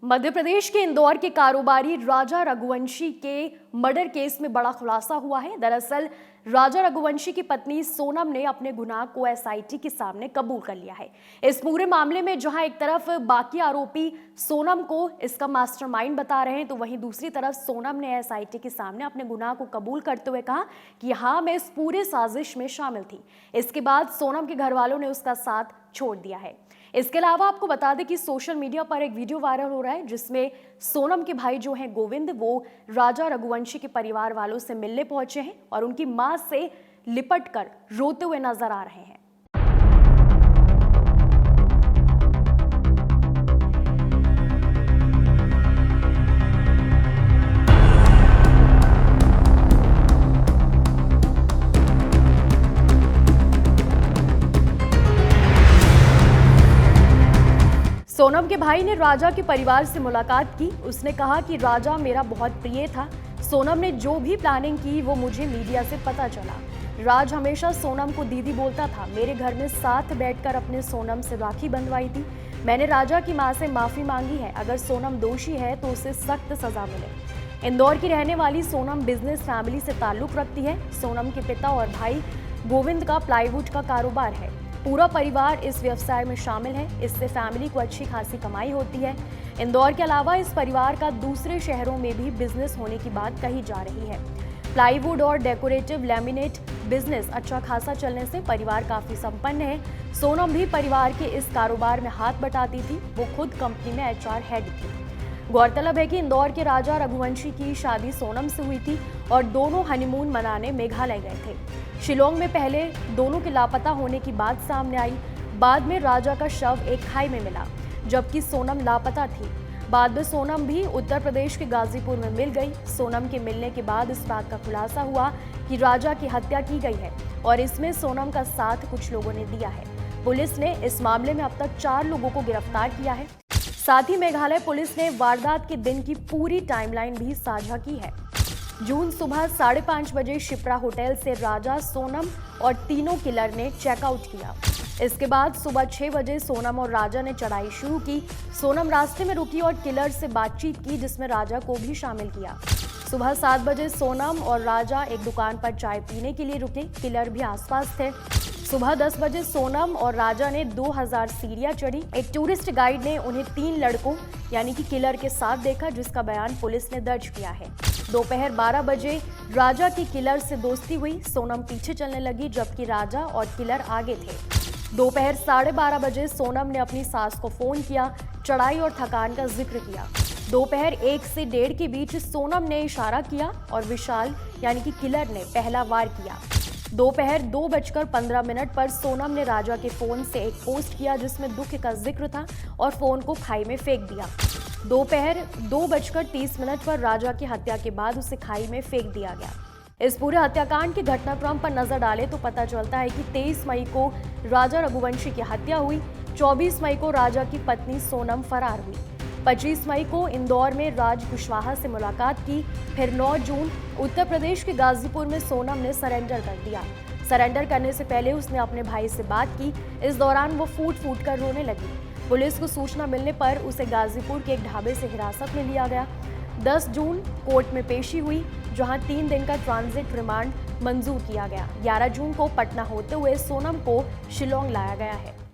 मध्य प्रदेश के इंदौर के कारोबारी राजा रघुवंशी के मर्डर केस में बड़ा खुलासा हुआ है। दरअसल राजा रघुवंशी की पत्नी सोनम ने अपने गुनाह को एसआईटी के सामने कबूल कर लिया है। इस पूरे मामले में जहां एक तरफ बाकी आरोपी सोनम को इसका मास्टरमाइंड बता रहे हैं, तो वहीं दूसरी तरफ सोनम ने एसआईटी के सामने अपने गुनाह को कबूल करते हुए कहा कि हाँ, मैं इस पूरे साजिश में शामिल थी। इसके बाद सोनम के घर वालों ने उसका साथ छोड़ दिया है। इसके अलावा आपको बता दें कि सोशल मीडिया पर एक वीडियो वायरल हो रहा है जिसमें सोनम के भाई जो हैं गोविंद, वो राजा रघुवंशी के परिवार वालों से मिलने पहुंचे हैं और उनकी मां से लिपटकर रोते हुए नजर आ रहे हैं। सोनम के भाई ने राजा के परिवार से मुलाकात की। उसने कहा कि राजा मेरा बहुत प्रिय था। सोनम ने जो भी प्लानिंग की वो मुझे मीडिया से पता चला। राज हमेशा सोनम को दीदी बोलता था। मेरे घर में साथ बैठकर अपने सोनम से राखी बंधवाई थी। मैंने राजा की मां से माफी मांगी है। अगर सोनम दोषी है तो उसे सख्त सजा मिले। इंदौर की रहने वाली सोनम बिजनेस फैमिली से ताल्लुक रखती है। सोनम के पिता और भाई गोविंद का प्लाईवुड का कारोबार है। पूरा परिवार इस व्यवसाय में शामिल है। इससे फैमिली को अच्छी खासी कमाई होती है। इंदौर के अलावा इस परिवार का दूसरे शहरों में भी बिजनेस होने की बात कही जा रही है। प्लाईवुड और डेकोरेटिव लैमिनेट बिजनेस अच्छा खासा चलने से परिवार काफी संपन्न है। सोनम भी परिवार के इस कारोबार में हाथ बटाती थी। वो खुद कंपनी में एचआर हेड थी। गौरतलब है कि इंदौर के राजा रघुवंशी की शादी सोनम से हुई थी और दोनों हनीमून मनाने मेघालय गए थे। शिलोंग में पहले दोनों के लापता होने की बात सामने आई। बाद में राजा का शव एक खाई में मिला, जबकि सोनम लापता थी। बाद में सोनम भी उत्तर प्रदेश के गाजीपुर में मिल गई। सोनम के मिलने के बाद इस बात का खुलासा हुआ कि राजा की हत्या की गई है और इसमें सोनम का साथ कुछ लोगों ने दिया है। पुलिस ने इस मामले में अब तक 4 लोगों को गिरफ्तार किया है। साथ ही मेघालय पुलिस ने वारदात के दिन की पूरी टाइमलाइन भी साझा की है। जून सुबह 5:30 बजे शिप्रा होटल से राजा, सोनम और तीनों किलर ने चेकआउट किया। इसके बाद सुबह 6 बजे सोनम और राजा ने चढ़ाई शुरू की। सोनम रास्ते में रुकी और किलर से बातचीत की, जिसमें राजा को भी शामिल किया। सुबह 7 बजे सोनम और राजा एक दुकान पर चाय पीने के लिए रुके। किलर भी आसपास थे। सुबह 10 बजे सोनम और राजा ने 2000 सीढ़ियां चढ़ी। एक टूरिस्ट गाइड ने उन्हें 3 लड़कों यानी कि किलर के साथ देखा, जिसका बयान पुलिस ने दर्ज किया है। दोपहर 12 बजे राजा की किलर से दोस्ती हुई। सोनम पीछे चलने लगी, जबकि राजा और किलर आगे थे। दोपहर 12:30 बजे सोनम ने अपनी सास को फोन किया, चढ़ाई और थकान का जिक्र किया। दोपहर 1 से 1:30 के बीच सोनम ने इशारा किया और विशाल यानी कि किलर ने पहला वार किया। दोपहर 2:15 पर सोनम ने राजा के फोन से एक पोस्ट किया, जिसमें दुख का जिक्र था, और फोन को खाई में फेंक दिया। दोपहर 2:30 पर राजा की हत्या के बाद उसे खाई में फेंक दिया गया। इस पूरे हत्याकांड के घटनाक्रम पर नजर डालें तो पता चलता है कि 23 मई को राजा रघुवंशी की हत्या हुई। 24 मई को राजा की पत्नी सोनम फरार हुई। 25 मई को इंदौर में राज कुशवाहा से मुलाकात की। फिर 9 जून उत्तर प्रदेश के गाजीपुर में सोनम ने सरेंडर कर दिया। सरेंडर करने से पहले उसने अपने भाई से बात की। इस दौरान वो फूट फूट कर रोने लगी। पुलिस को सूचना मिलने पर उसे गाजीपुर के एक ढाबे से हिरासत में लिया गया। 10 जून कोर्ट में पेशी हुई, जहां 3 दिन का ट्रांजिट रिमांड मंजूर किया गया। 11 जून को पटना होते हुए सोनम को शिलोंग लाया गया है।